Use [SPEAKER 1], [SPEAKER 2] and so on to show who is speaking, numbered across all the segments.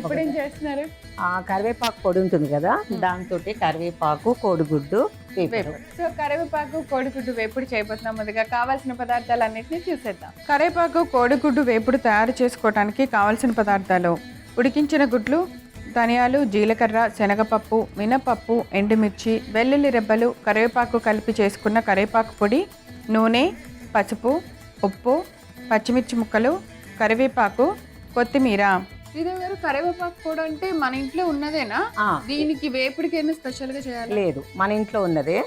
[SPEAKER 1] ఇప్పుడు ఏం చేస్తున్నారు?
[SPEAKER 2] కరివేపాకు పొడి ఉంటుంది కదా, దాంతో కరివేపాకు, కోడిగుడ్డు, వేపుడు.
[SPEAKER 1] సో కరివేపాకు కోడిగుడ్డు వేపుడు చేయబోతున్నాం. ముందుగా కావాల్సిన పదార్థాలన్నింటినీ చూసేద్దాం. కరివేపాకు కోడిగుడ్డు వేపుడు తయారు చేసుకోవడానికి కావాల్సిన పదార్థాలు: ఉడికించిన గుడ్లు, ధనియాలు, జీలకర్ర, శనగపప్పు, మినపప్పు, ఎండుమిర్చి, వెల్లుల్లి రెబ్బలు, కరివేపాకు కలిపి చేసుకున్న కరివేపాకు పొడి, నూనె, పసుపు, ఉప్పు, పచ్చిమిర్చి ముక్కలు, కరివేపాకు, కొత్తిమీర. శ్రీదేవి గారు, కరివేపాకు కూడా అంటే మన ఇంట్లో ఉన్నదేనా? దీనికి వేపుడికి ఏమైనా స్పెషల్ గా చేయాలి?
[SPEAKER 2] లేదు, మన ఇంట్లో ఉన్నదే.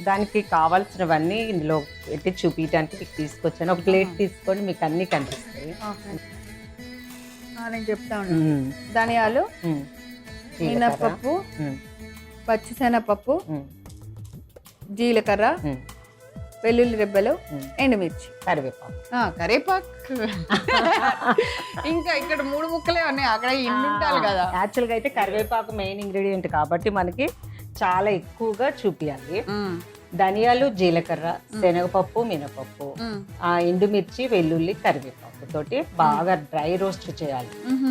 [SPEAKER 2] దానికి కావాల్సినవన్నీ ఇందులో పెట్టి చూపించడానికి మీకు తీసుకొచ్చాను. ఒక ప్లేట్ తీసుకొని మీకు అన్ని కనిపిస్తాయి.
[SPEAKER 1] నేను చెప్తా ఉన్నాను. ధనియాలు, మినపప్పు, పచ్చిశనగపప్పు, జీలకర్ర, వెల్లుల్లి రెబ్బలు, ఎండుమిర్చి, కరివేపాకు. ఇంకా ఇక్కడ 3 ముక్కలే ఉన్నాయి, అక్కడ ఇన్ని ఉంటాయి కదా.
[SPEAKER 2] యాక్చువల్గా అయితే కరివేపాకు మెయిన్ ఇంగ్రీడియంట్ కాబట్టి మనకి చాలా ఎక్కువగా చూపించాలి. ధనియాలు, జీలకర్ర, శనగపప్పు, మినపప్పు, ఎండుమిర్చి, వెల్లుల్లి, కరివేపాకు తోటి బాగా డ్రై రోస్ట్ చేయాలి.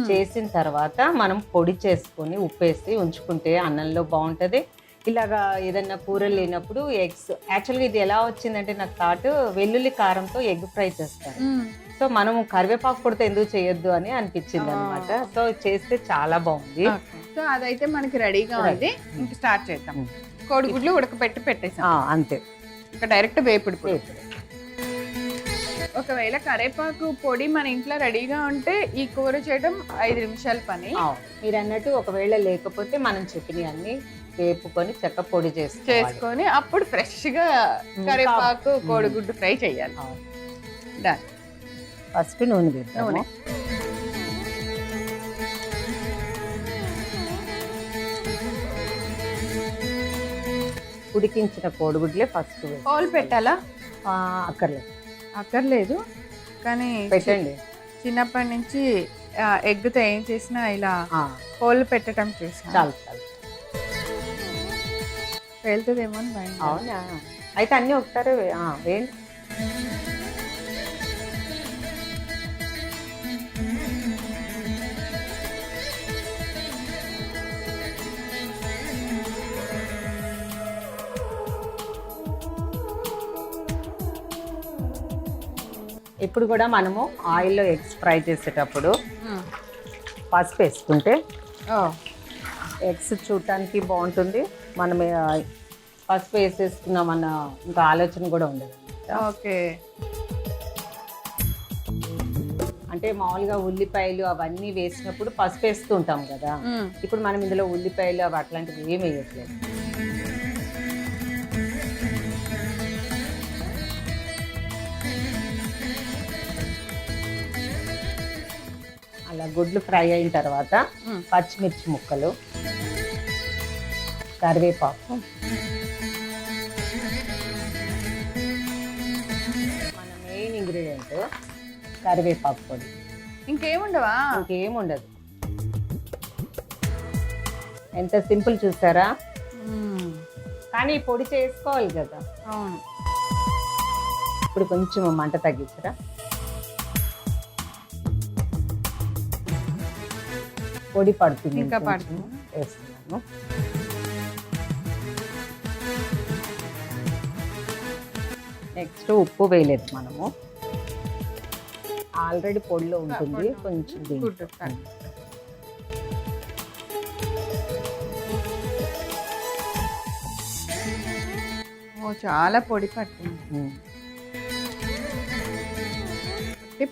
[SPEAKER 2] చేసిన తర్వాత మనం పొడి చేసుకొని ఉప్పేసి ఉంచుకుంటే అన్నంలో బాగుంటది. ఇలాగా ఏదన్నా కూరలు లేనప్పుడు ఎగ్స్, యాక్చువల్గా ఇది ఎలా వచ్చిందంటే నాకు థాట్, వెల్లుల్లి కారంతో ఎగ్ ఫ్రై చేస్తారు. సో మనం కరివేపాకు పొడితో ఎందుకు చేయొద్దు అని అనిపించింది అనమాట. సో చేస్తే చాలా బాగుంది.
[SPEAKER 1] సో అదైతే మనకి రెడీగా ఉంది. ఇంకా స్టార్ట్ చేద్దాం. కోడిగుడ్లు ఉడకపెట్టి పెట్టేసాం
[SPEAKER 2] అంతే.
[SPEAKER 1] ఇంకా డైరెక్ట్ వేపుడు పొడి. ఒకవేళ కరివేపాకు పొడి మన ఇంట్లో రెడీగా ఉంటే ఈ కూర చేయడం 5 నిమిషాల పని.
[SPEAKER 2] మీరు అన్నట్టు ఒకవేళ లేకపోతే మనం చెప్పినవి అన్ని వేపుకొని చెక్క పొడి
[SPEAKER 1] చేసుకొని అప్పుడు ఫ్రెష్ గా కరివేపాకు కోడిగుడ్డు ఫ్రై చేయాలి.
[SPEAKER 2] ఫస్ట్ నూనె వేద్దాము. ఉడికించిన కోడిగుడ్లే ఫస్ట్.
[SPEAKER 1] హోల్ పెట్టాలా?
[SPEAKER 2] అక్కర్లేదు
[SPEAKER 1] కానీ
[SPEAKER 2] పెట్టండి.
[SPEAKER 1] చిన్నప్పటి నుంచి ఎగ్గుతో ఏం చేసినా ఇలా హోల్ పెట్టడం చేసిన.
[SPEAKER 2] చాలు చాలు,
[SPEAKER 1] వెళ్తుందేమో అని భయం.
[SPEAKER 2] అవునా? అయితే అన్నీ ఒకసారి వేయండి. ఇప్పుడు కూడా మనము ఆయిల్లో ఎగ్స్ ఫ్రై చేసేటప్పుడు పసుపు వేసుకుంటే ఎగ్స్ చూడటానికి బాగుంటుంది. మనం పసుపు వేసేసుకున్నామన్న ఇంకా ఆలోచన కూడా ఉండదు.
[SPEAKER 1] ఓకే.
[SPEAKER 2] అంటే మామూలుగా ఉల్లిపాయలు అవన్నీ వేసినప్పుడు పసుపు వేస్తూ ఉంటాం కదా. ఇప్పుడు మనం ఇందులో ఉల్లిపాయలు అవి అట్లాంటివి ఏమి వేయట్లేదు. అలా గుడ్లు ఫ్రై అయిన తర్వాత పచ్చిమిర్చి ముక్కలు, కరివేపాకు, మన మెయిన్ ఇంగ్రీడియంట్ కరివేపాకు పొడి.
[SPEAKER 1] ఇంకేముండవా?
[SPEAKER 2] ఇంకేముండదు. ఎంత సింపుల్ చూసారా? కానీ పొడి చేసుకోవాలి కదా.
[SPEAKER 1] అవును.
[SPEAKER 2] ఇప్పుడు కొంచెం మంట తగ్గించరా. పొడి పడుతుంది,
[SPEAKER 1] ఇంకా పడుతుంది.
[SPEAKER 2] వేస్తున్నాను. నెక్స్ట్ ఉప్పు వేయలేదు మనము, ఆల్రెడీ పొడిలో ఉంటుంది. కొంచెం
[SPEAKER 1] చాలా పొడి పట్టింది.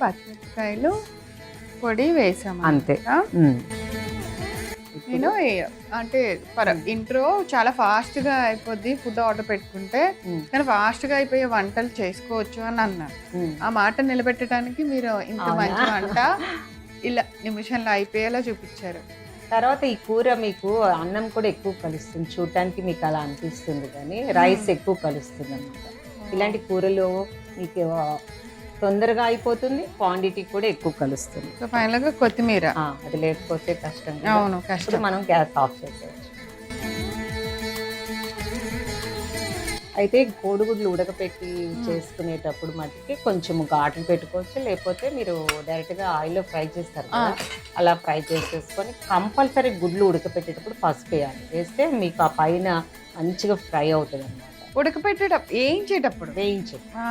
[SPEAKER 1] పచ్చిమిరపకాయలు పొడి వేసాము
[SPEAKER 2] అంతే.
[SPEAKER 1] నేను అంటే ఇంట్రో చాలా ఫాస్ట్ గా అయిపోద్ది ఫుడ్ ఆర్డర్ పెట్టుకుంటే, కానీ ఫాస్ట్ గా అయిపోయే వంటలు చేసుకోవచ్చు అని అన్నారు. ఆ మాట నిలబెట్టడానికి మీరు ఇంత మంచి వంట ఇలా నిమిషంలో అయిపోయేలా చూపించారు.
[SPEAKER 2] తర్వాత ఈ కూర మీకు అన్నం కూడా ఎక్కువ కలుస్తుంది, చూడటానికి మీకు అలా అనిపిస్తుంది, కానీ రైస్ ఎక్కువ కలుస్తుంది అన్నమాట. ఇలాంటి కూరలు మీకు తొందరగా అయిపోతుంది, క్వాంటిటీ కూడా ఎక్కువ కలుస్తుంది.
[SPEAKER 1] సో ఫైనల్ గా కొత్తిమీర,
[SPEAKER 2] అది లేకపోతే కష్టం.
[SPEAKER 1] అవును, కష్టం.
[SPEAKER 2] మనం గ్యాస్ ఆఫ్ చేసేయచ్చు. అయితే కోడిగుడ్లు ఉడకపెట్టి చేసుకునేటప్పుడు మటుకి కొంచెం ఘాట్లు పెట్టుకోవచ్చు, లేకపోతే మీరు డైరెక్ట్గా ఆయిల్లో ఫ్రై చేస్తారు కదా, అలా ఫ్రై చేసేసుకొని కంపల్సరీ గుడ్లు ఉడకపెట్టేటప్పుడు పసుపు వేయాలి. వేస్తే మీకు ఆ పైన మంచిగా ఫ్రై అవుతుంది అనమాట.
[SPEAKER 1] ఉడకపెట్టేటప్పుడు వేయించేటప్పుడు
[SPEAKER 2] వేయించదు
[SPEAKER 1] ఆ,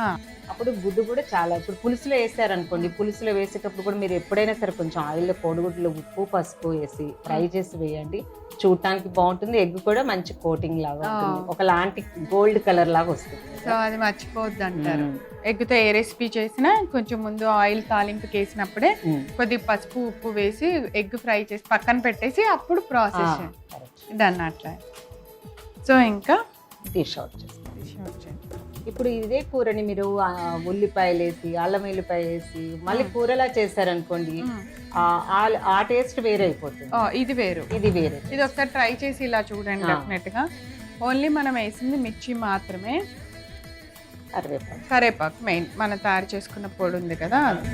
[SPEAKER 2] అప్పుడు గుడ్డు కూడా చాలా, ఇప్పుడు పులుసులో వేసారనుకోండి, పులుసులో వేసేటప్పుడు కూడా మీరు ఎప్పుడైనా సరే కొంచెం ఆయిల్లో కోడిగుడ్లు ఉప్పు పసుపు వేసి ఫ్రై చేసి వేయండి. చూడటానికి బాగుంటుంది, ఎగ్ కూడా మంచి కోటింగ్ లాగా ఉంటుంది, ఒకలాంటి గోల్డ్ కలర్ లాగా వస్తుంది.
[SPEAKER 1] సో అది మర్చిపోవద్దు అంటారు. ఎగ్గుతో ఏ రెసిపీ చేసినా కొంచెం ముందు ఆయిల్ తాలింపుకి వేసినప్పుడే కొద్దిగా పసుపు ఉప్పు వేసి ఎగ్ ఫ్రై చేసి పక్కన పెట్టేసి అప్పుడు ప్రాసెస్ డన్ అట్లా. సో ఇంకా
[SPEAKER 2] డిష్ అవుట్ చేస్తాం. ఇప్పుడు ఇదే కూరని మీరు ఉల్లిపాయలు వేసి అల్లం వెల్లిపాయ వేసి మళ్ళీ కూరలా చేశారనుకోండి, ఆ టేస్ట్ వేరే అయిపోతుంది.
[SPEAKER 1] ఇది వేరు,
[SPEAKER 2] ఇది వేరే.
[SPEAKER 1] ఇది ఒకసారి ట్రై చేసి ఇలా చూడండి. డెఫినెట్ గా ఓన్లీ మనం వేసింది మిర్చి మాత్రమే, కరేపాకు మెయిన్ మనం తయారు చేసుకున్న పొడి ఉంది కదా అది.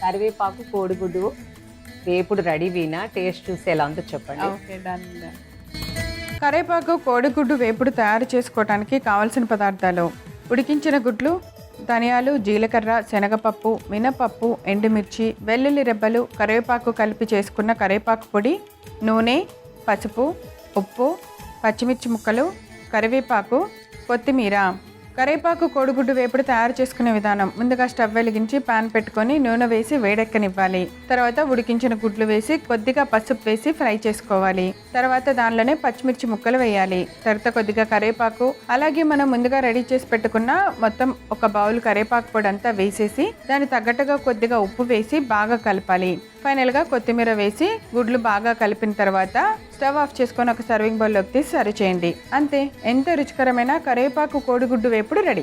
[SPEAKER 2] కరివేపాకు కోడిగుడ్డు వేపుడు రెడీ వీనా టేస్ట్ చూసి ఎలా ఉందో చెప్పండి.
[SPEAKER 1] Okay done. కరేపాకు కోడిగుడ్డు వేపుడు తయారు చేసుకోవడానికి కావలసిన పదార్థాలు: ఉడికించిన గుడ్లు, ధనియాలు, జీలకర్ర, శనగపప్పు, మినపప్పు, ఎండుమిర్చి, వెల్లుల్లి రెబ్బలు, కరివేపాకు కలిపి చేసుకున్న కరివేపాకు పొడి, నూనె, పసుపు, ఉప్పు, పచ్చిమిర్చి ముక్కలు, కరివేపాకు, కొత్తిమీర. కరివేపాకు కోడిగుడ్డు వేపుడు తయారు చేసుకునే విధానం: ముందుగా స్టవ్ వెలిగించి పాన్ పెట్టుకొని నూనె వేసి వేడెక్కనివ్వాలి. తర్వాత ఉడికించిన గుడ్లు వేసి కొద్దిగా పసుపు వేసి ఫ్రై చేసుకోవాలి. తర్వాత దానిలోనే పచ్చిమిర్చి ముక్కలు వేయాలి. తర్వాత కొద్దిగా కరివేపాకు, అలాగే మనం ముందుగా రెడీ చేసి పెట్టుకున్న మొత్తం ఒక బౌల్ కరివేపాకు పొడి అంతా వేసేసి దానికి తగ్గట్టుగా కొద్దిగా ఉప్పు వేసి బాగా కలపాలి. ఫైనల్గా కొత్తిమీర వేసి గుడ్లు బాగా కలిపిన తర్వాత స్టవ్ ఆఫ్ చేసుకొని ఒక సర్వింగ్ బౌల్లోకి తీసి సర్వ్ చేయండి. అంతే, ఎంతో రుచికరమైన కరివేపాకు కోడిగుడ్డు వేపుడు రెడీ.